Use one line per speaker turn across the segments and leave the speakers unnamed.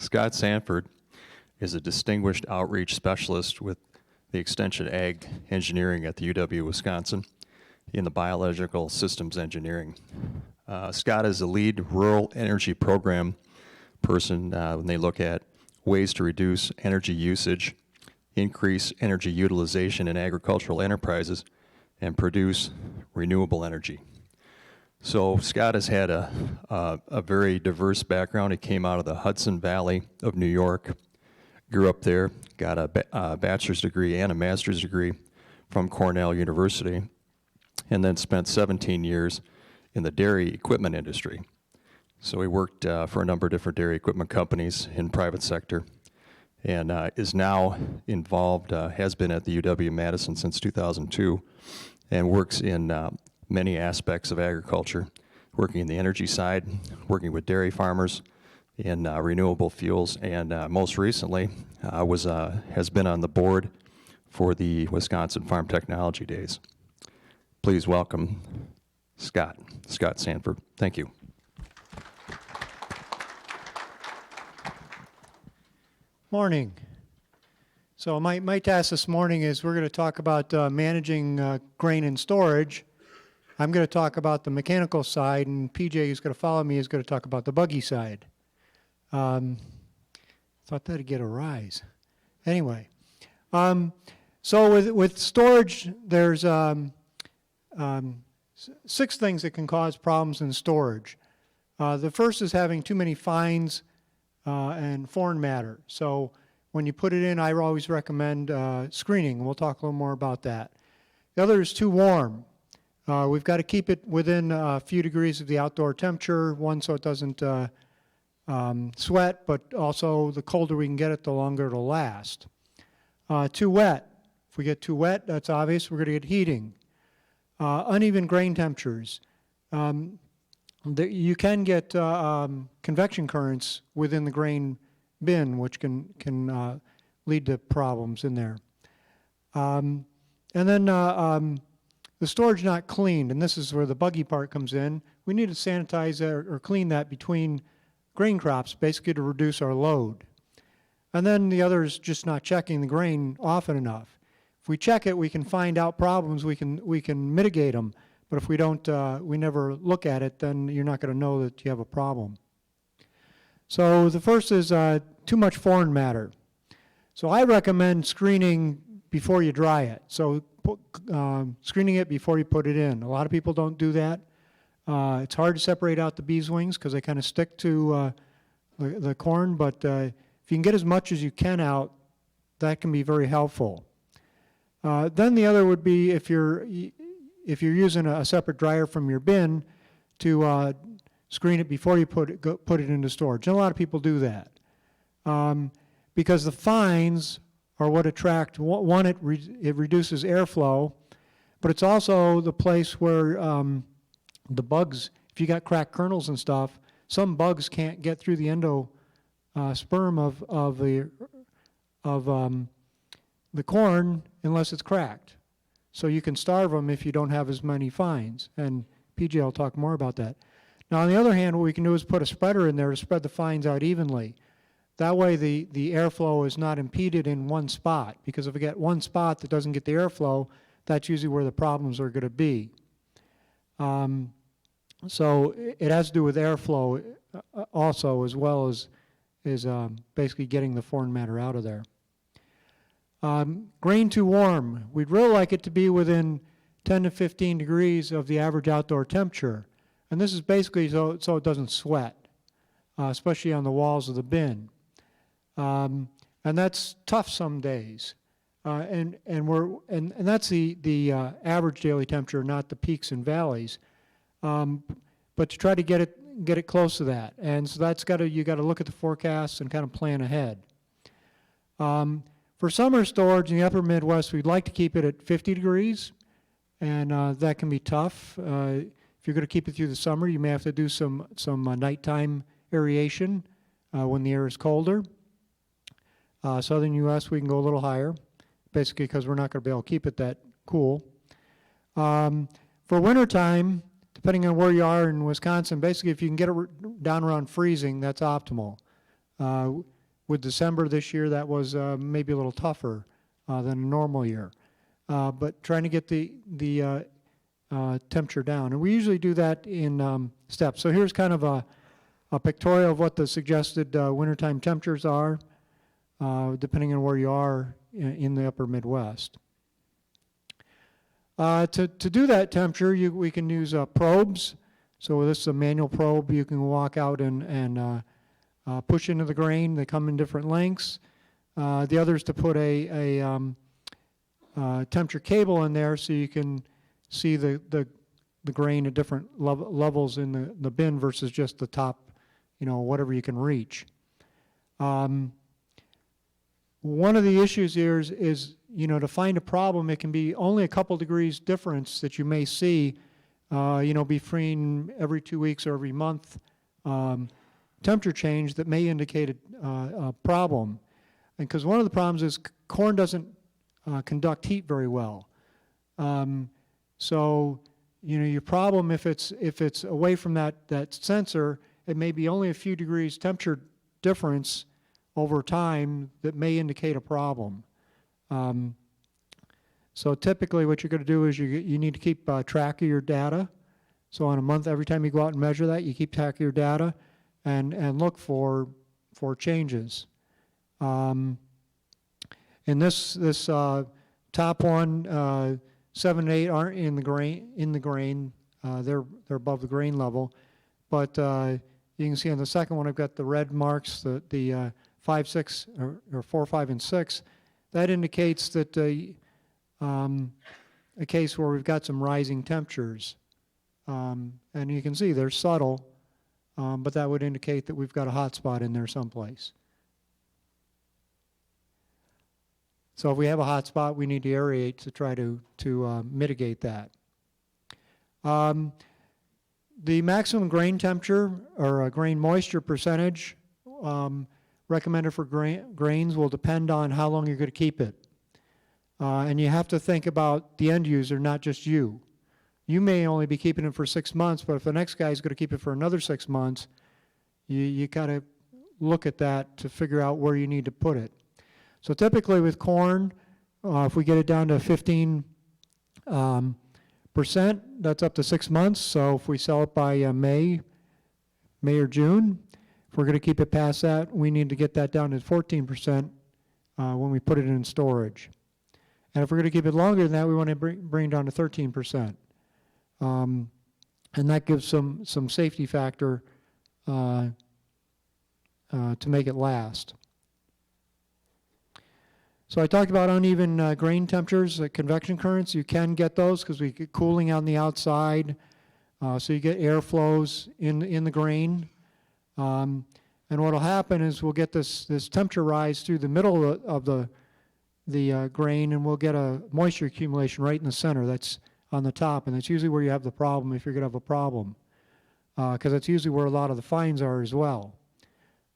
Scott Sanford is a distinguished outreach specialist with the Extension Ag Engineering at the UW Wisconsin in the biological systems engineering. Scott is a lead rural energy program person when they look at ways to reduce energy usage, increase energy utilization in agricultural enterprises, and produce renewable energy. So Scott has had a very diverse background. He came out of the Hudson Valley of New York, grew up there, got a bachelor's degree and a master's degree from Cornell University, and then spent 17 years in the dairy equipment industry. So he worked for a number of different dairy equipment companies in private sector, and is now involved, has been at the UW-Madison since 2002, and works in many aspects of agriculture, working in the energy side, working with dairy farmers in renewable fuels, and most recently has been on the board for the Wisconsin Farm Technology Days. Please welcome Scott Sanford. Thank you.
Morning. So my task this morning is we're going to talk about managing grain and storage. I'm going to talk about the mechanical side, and PJ, who's going to follow me, is going to talk about the buggy side. Thought that'd get a rise. Anyway, so with storage, there's 6 things that can cause problems in storage. The first is having too many fines and foreign matter. So when you put it in, I always recommend screening. We'll talk a little more about that. The other is too warm. We've got to keep it within a few degrees of the outdoor temperature, one, so it doesn't sweat, but also the colder we can get it, the longer it'll last. Too wet. If we get too wet, that's obvious, we're going to get heating. Uneven grain temperatures. You can get convection currents within the grain bin, which can lead to problems in there. And then the storage not cleaned, and this is where the buggy part comes in. We need to sanitize or clean that between grain crops, basically to reduce our load. And then the other is just not checking the grain often enough. If we check it, we can find out problems, we can mitigate them. But if we don't, we never look at it, then you're not going to know that you have a problem. So the first is too much foreign matter. So I recommend screening before you dry it. So screening it before you put it in. A lot of people don't do that. It's hard to separate out the bees wings because they kind of stick to the corn, but if you can get as much as you can out, that can be very helpful. Then the other would be if you're using a separate dryer from your bin to screen it before you put it into storage. And a lot of people do that because the fines are what attract, one, it reduces airflow, but it's also the place where the bugs, if you got cracked kernels and stuff, some bugs can't get through the endosperm of the corn unless it's cracked. So you can starve them if you don't have as many fines, and PJ will talk more about that. Now on the other hand, what we can do is put a spreader in there to spread the fines out evenly. That way the airflow is not impeded in one spot, because if we get one spot that doesn't get the airflow, that's usually where the problems are going to be. So it has to do with airflow also, as well as basically getting the foreign matter out of there. Grain too warm. We'd really like it to be within 10 to 15 degrees of the average outdoor temperature. And this is basically so it doesn't sweat, especially on the walls of the bin. And that's tough some days. And that's the average daily temperature, not the peaks and valleys. But to try to get it close to that. And so you got to look at the forecasts and kind of plan ahead. For summer storage in the upper Midwest, we'd like to keep it at 50 degrees, and that can be tough. If you're going to keep it through the summer, you may have to do some nighttime aeration when the air is colder. Southern U.S., we can go a little higher, basically because we're not going to be able to keep it that cool. For wintertime, depending on where you are in Wisconsin, basically if you can get it down around freezing, that's optimal. With December this year, that was maybe a little tougher than a normal year. But trying to get the temperature down. And we usually do that in steps. So here's kind of a pictorial of what the suggested wintertime temperatures are, depending on where you are in the upper Midwest. To do that temperature, we can use probes. So this is a manual probe. You can walk out and push into the grain. They come in different lengths. The other is to put a temperature cable in there so you can see the grain at different levels in the bin versus just the top, whatever you can reach. One of the issues here is to find a problem, it can be only a couple degrees difference that you may see, between every 2 weeks or every month temperature change that may indicate a problem. And because one of the problems is corn doesn't conduct heat very well. So, your problem, if it's away from that sensor, it may be only a few degrees temperature difference over time that may indicate a problem. So typically what you're going to do is you need to keep track of your data. So on a month, every time you go out and measure that, you keep track of your data and look for changes. In this top one, 7 and 8 aren't in the grain. They're above the grain level, but you can see on the second one I've got the red marks, the 5, 6, or 4, 5, and 6. That indicates that a case where we've got some rising temperatures, and you can see they're subtle, but that would indicate that we've got a hot spot in there someplace. So if we have a hot spot, we need to aerate to try to mitigate that. The maximum grain temperature or grain moisture percentage recommended for grains will depend on how long you're going to keep it. And you have to think about the end user, not just you. You may only be keeping it for 6 months, but if the next guy is going to keep it for another 6 months, you got to look at that to figure out where you need to put it. So typically with corn, if we get it down to 15%, that's up to 6 months. So if we sell it by May or June, if we're going to keep it past that, we need to get that down to 14% when we put it in storage. And if we're going to keep it longer than that, we want to bring it down to 13%. And that gives some safety factor to make it last. So I talked about uneven grain temperatures, convection currents. You can get those because we get cooling on the outside. So you get airflows in the grain. And what will happen is we'll get this temperature rise through the middle of the grain, and we'll get a moisture accumulation right in the center. That's on the top, and that's usually where you have the problem if you're going to have a problem, because that's usually where a lot of the fines are as well.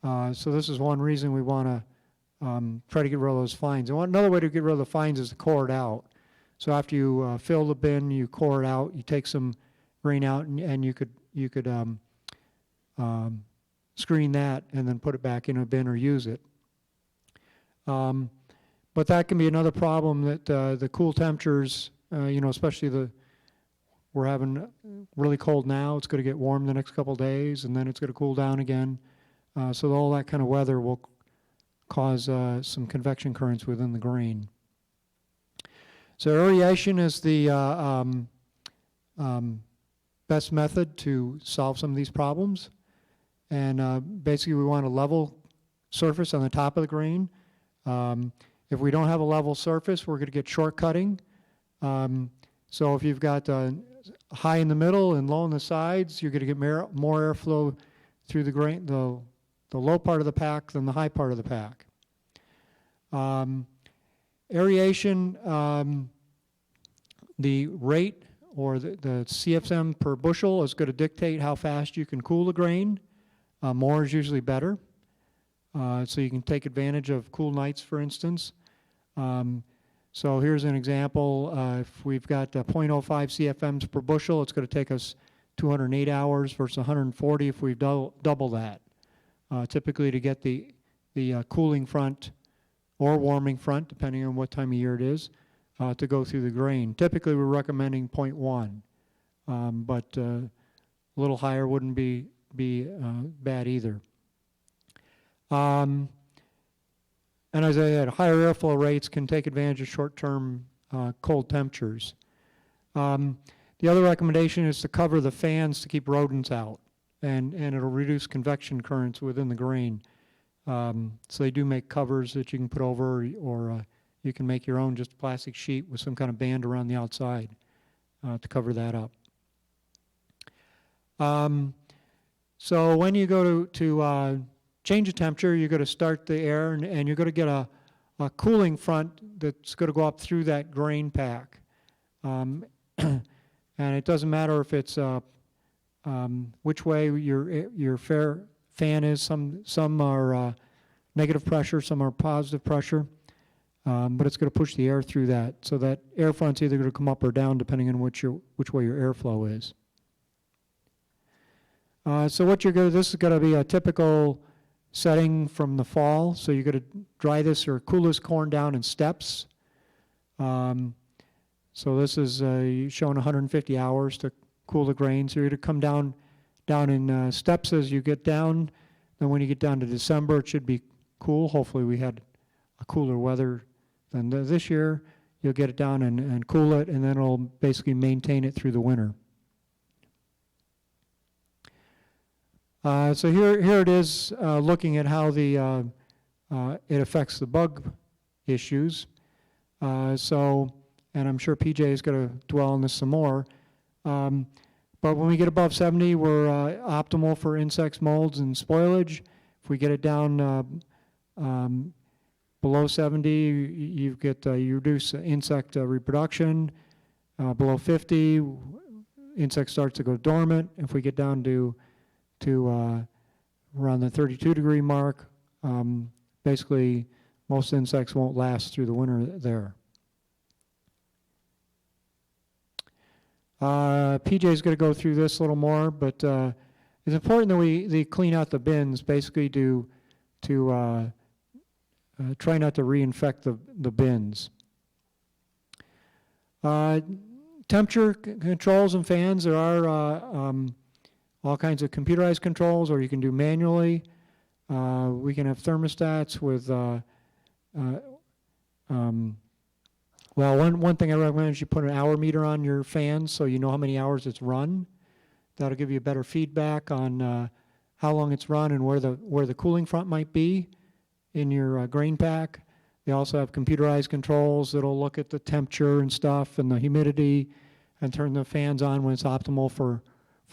So this is one reason we want to try to get rid of those fines. And another way to get rid of the fines is to core it out. So after you fill the bin, you core it out. You take some grain out, and you could screen that and then put it back in a bin or use it. But that can be another problem that the cool temperatures, especially we're having really cold now. It's going to get warm the next couple of days, and then it's going to cool down again. So all that kind of weather will cause some convection currents within the grain. So aeration is the best method to solve some of these problems. And basically we want a level surface on the top of the grain. If we don't have a level surface, we're going to get short cutting. So if you've got high in the middle and low on the sides, you're going to get more airflow through the grain, the low part of the pack than the high part of the pack. Aeration, the rate or the CFM per bushel is going to dictate how fast you can cool the grain. More is usually better. So you can take advantage of cool nights, for instance. So here's an example. If we've got 0.05 CFMs per bushel, it's going to take us 208 hours versus 140 if we double that. typically to get the cooling front or warming front, depending on what time of year it is, to go through the grain. Typically, we're recommending 0.1, but a little higher wouldn't be bad either. And as I said, higher airflow rates can take advantage of short-term cold temperatures. The other recommendation is to cover the fans to keep rodents out, and it'll reduce convection currents within the grain. So they do make covers that you can put over, or you can make your own just plastic sheet with some kind of band around the outside to cover that up. So when you go to change the temperature, you're going to start the air, and you're going to get a cooling front that's going to go up through that grain pack. And it doesn't matter if it's which way your fan is. Some are negative pressure, some are positive pressure, but it's going to push the air through that. So that air front's either going to come up or down depending on which way your airflow is. So what this is going to be a typical setting from the fall. So you're going to dry this or cool this corn down in steps. So this is showing 150 hours to cool the grain. So you're going to come down in steps as you get down. Then when you get down to December, it should be cool. Hopefully we had a cooler weather than this year. You'll get it down and cool it, and then it'll basically maintain it through the winter. So here it is looking at how it affects the bug issues. And I'm sure PJ is going to dwell on this some more. But when we get above 70, we're optimal for insects, molds, and spoilage. If we get it down below 70, you reduce insect reproduction. Below 50, insects start to go dormant. If we get down to around the 32-degree mark, basically most insects won't last through the winter there. PJ is going to go through this a little more, but it's important that we clean out the bins, basically to try not to reinfect the bins. Temperature controls and fans, there are all kinds of computerized controls, or you can do manually. We can have thermostats with well, one thing I recommend is you put an hour meter on your fan so you know how many hours it's run. That'll give you better feedback on how long it's run and where the cooling front might be in your grain pack. They also have computerized controls that'll look at the temperature and stuff and the humidity and turn the fans on when it's optimal for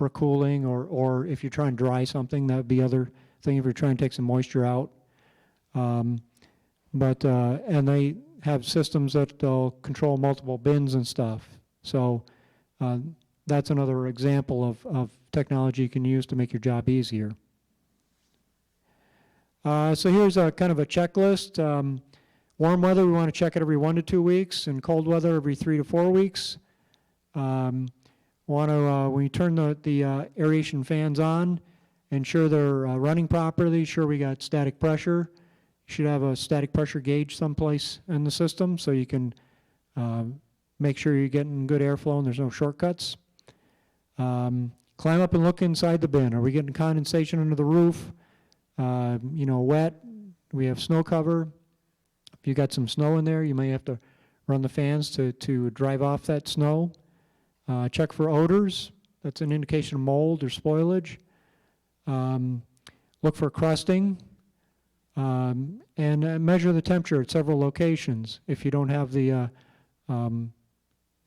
cooling, or if you're trying to dry something, that would be other thing if you're trying to take some moisture out. And they have systems that will control multiple bins and stuff. So that's another example of technology you can use to make your job easier. So here's a kind of a checklist. Warm weather, we want to check it every 1 to 2 weeks, and cold weather every 3 to 4 weeks. When you turn the aeration fans on, ensure they're running properly, sure we got static pressure. You should have a static pressure gauge someplace in the system so you can make sure you're getting good airflow and there's no shortcuts. Climb up and look inside the bin. Are we getting condensation under the roof? Wet? We have snow cover. If you got some snow in there, you may have to run the fans to drive off that snow. Check for odors. That's an indication of mold or spoilage. Look for crusting. And measure the temperature at several locations if you don't have the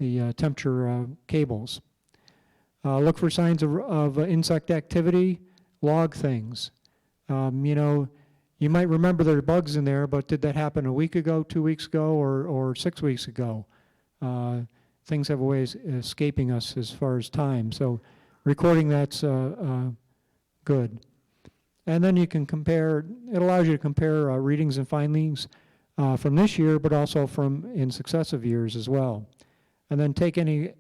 temperature cables. Look for signs of insect activity. Log things. You might remember there are bugs in there, but did that happen a week ago, 2 weeks ago, or 6 weeks ago? Things have a way of escaping us as far as time. So recording that's good. And then you can compare, it allows you to compare readings and findings from this year, but also from in successive years as well. And then take any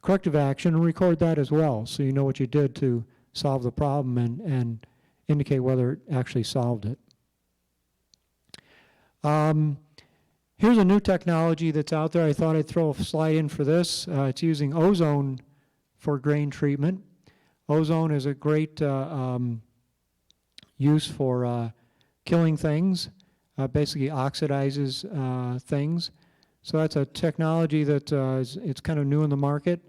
corrective action and record that as well, so you know what you did to solve the problem and indicate whether it actually solved it. Here's a new technology that's out there. I thought I'd throw a slide in for this. It's using ozone for grain treatment. Ozone is a great use for killing things, basically oxidizes things. So that's a technology that it's kind of new in the market.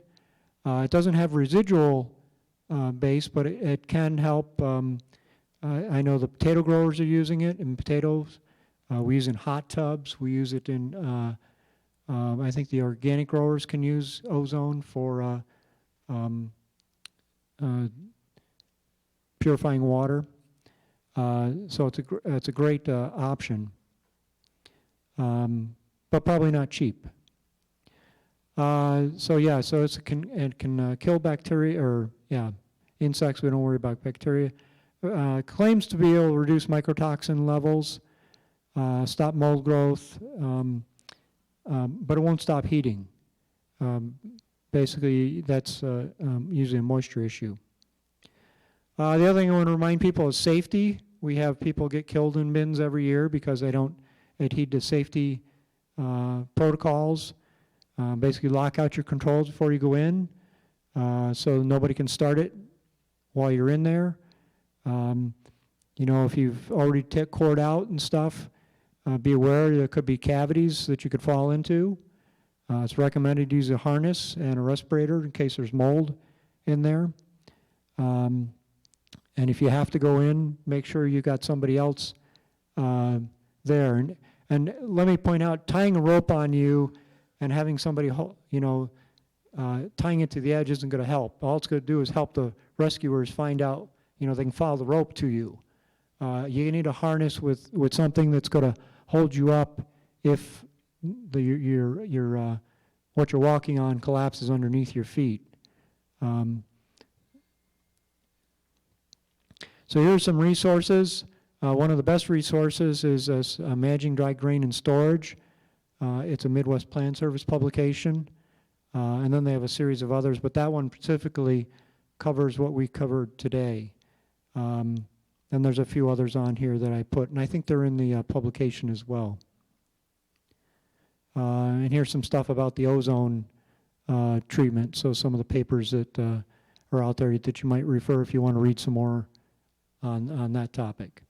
It doesn't have residual base, but it can help. I know the potato growers are using it in potatoes. We use it in hot tubs. We use it in, I think the organic growers can use ozone for purifying water. So it's a great option, but probably not cheap. So yeah, so it can kill bacteria or insects. We don't worry about bacteria. Claims to be able to reduce mycotoxin levels, stop mold growth, but it won't stop heating. Basically, that's usually a moisture issue. The other thing I want to remind people is safety. We have people get killed in bins every year because they don't adhere to safety protocols. Basically, lock out your controls before you go in so nobody can start it while you're in there. You know, if you've already cored out and stuff, be aware there could be cavities that you could fall into. It's recommended to use a harness and a respirator in case there's mold in there. And if you have to go in, make sure you got somebody else there. And let me point out, tying a rope on you and having somebody, you know, tying it to the edge isn't going to help. All it's going to do is help the rescuers find out, you know, they can follow the rope to you. You need a harness with something that's going to hold you up if what you're walking on collapses underneath your feet. So here's some resources. One of the best resources is Managing Dry Grain and Storage. It's a Midwest Plant Service publication. And then they have a series of others, but that one specifically covers what we covered today. And there's a few others on here that I put, and I think they're in the publication as well. And here's some stuff about the ozone treatment, so some of the papers that are out there that you might refer if you want to read some more on that topic.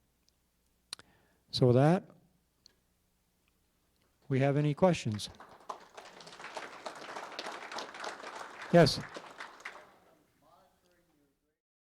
So with that, we have any questions? Yes?